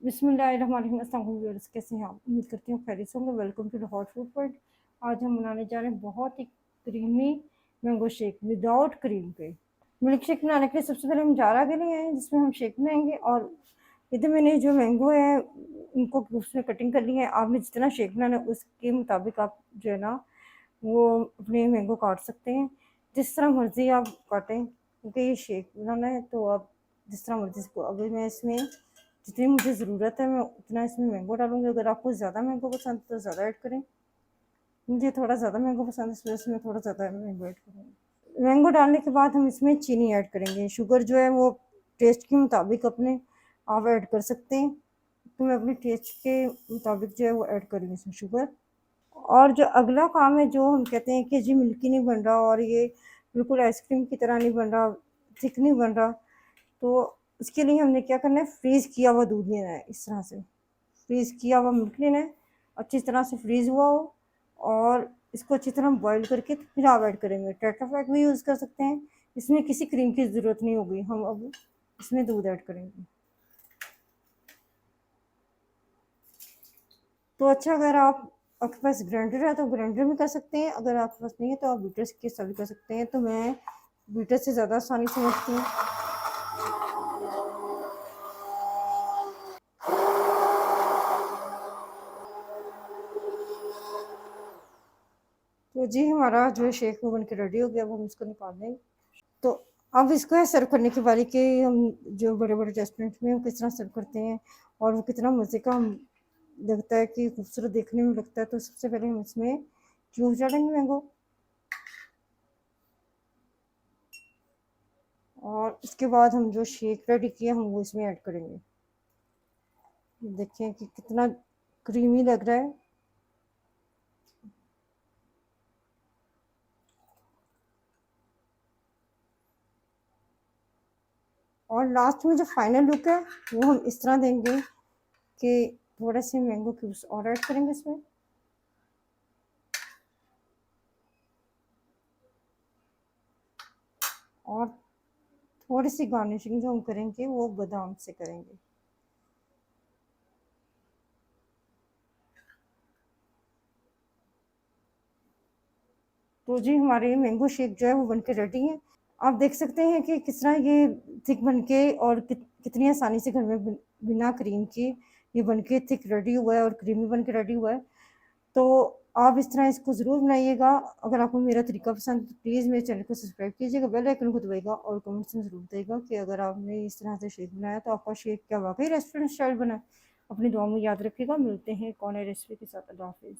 बिस्मिल्लाहिर्रहमानिर्रहीम। अस्सलाम वालेकुम व्यूअर्स, कैसे हैं आप? उम्मीद करती हूँ खैरियत से होंगे। Welcome to the hot food point. आज हम बनाने जा रहे हैं बहुत ही creamy mango shake without cream के। मिल्क शेक बनाने के लिए सबसे पहले हम जारा के लिए हैं जिसमें हम शेक बनाएंगे। और इधर मैंने जो मैंगो है उनको उसमें कटिंग कर ली है। आपने जितना शेक बनाना है उसके मुताबिक आप जो है ना वो अपने मैंगो काट सकते हैं, जिस तरह मर्जी आप काटें, क्योंकि ये शेक बनाना है तो आप जिस तरह मर्जी से। अभी मैं इसमें जितनी मुझे ज़रूरत है मैं उतना इसमें मैंगो डालूंगी। अगर आपको ज़्यादा मैंगो पसंद है तो ज़्यादा ऐड करें। मुझे थोड़ा ज़्यादा मैंगो पसंद है, इस वजह से मैं थोड़ा ज़्यादा मैंगो ऐड करूँगी। मैंगो डालने के बाद हम इसमें चीनी ऐड करेंगे। शुगर जो है वो टेस्ट के मुताबिक अपने आप ऐड कर सकते हैं। तो मैं अपने टेस्ट के मुताबिक जो है वो ऐड करूँगी इसमें शुगर। और जो अगला काम है, जो हम कहते हैं कि जी मिल्की नहीं बन रहा और ये बिल्कुल आइसक्रीम की तरह नहीं बन रहा, थिक नहीं बन रहा, तो उसके लिए हमने क्या करना है, फ्रीज़ किया हुआ दूध लेना है। इस तरह से फ्रीज़ किया हुआ मिल्क लेना है, अच्छी तरह से फ्रीज़ हुआ हो, और इसको अच्छी तरह बॉईल करके फिर आप ऐड करेंगे। टेट्रा पैक भी यूज़ कर सकते हैं, इसमें किसी क्रीम की ज़रूरत नहीं होगी। हम अब इसमें दूध ऐड करेंगे। तो अच्छा, अगर आप आपके पास ग्राइंडर है तो ग्राइंडर में कर सकते हैं, अगर आपके पास नहीं है तो आप बीटर के साथ भी कर सकते हैं। तो मैं बीटर से ज़्यादा आसानी समझती हूँ। तो जी हमारा जो है शेक वो बन के रेडी हो गया। अब हम इसको निकाल देंगे। तो अब इसको है सर्व करने की बारी के। हम जो बड़े बड़े रेस्टोरेंट में हम किस तरह सर्व करते हैं और वो कितना मज़े का हम लगता है कि खूबसूरत देखने में लगता है। तो सबसे पहले हम इसमें जूस डालेंगे मैंगो, और इसके बाद हम जो शेक रेडी किया हम वो इसमें ऐड करेंगे। देखें कि कितना क्रीमी लग रहा है। और लास्ट में जो फाइनल लुक है वो हम इस तरह देंगे कि थोड़े से मैंगो क्यूब्स और ऐड करेंगे इसमें, और थोड़ी सी गार्निशिंग जो हम करेंगे वो बादाम से करेंगे। तो जी हमारे मैंगो शेक जो है वो बनके रेडी है। आप देख सकते हैं कि किस तरह ये थिक बनके और कितनी आसानी से घर में बिना क्रीम के ये बनके थिक रेडी हुआ है और क्रीमी बनके रेडी हुआ है। तो आप इस तरह इसको ज़रूर बनाइएगा। अगर आपको मेरा तरीका पसंद है तो प्लीज़ मेरे चैनल को सब्सक्राइब कीजिएगा, बेल आइकन को दबाइएगा और कमेंट्स में ज़रूर बताइएगा कि अगर आपने इस तरह से शेक बनाया तो आपका शेक क्या वाकई रेस्टोरेंट स्टाइल बना है। अपनी दुआ में याद रखिएगा। मिलते हैं एक और नई रेसिपी के साथ। अल्लाह हाफिज़।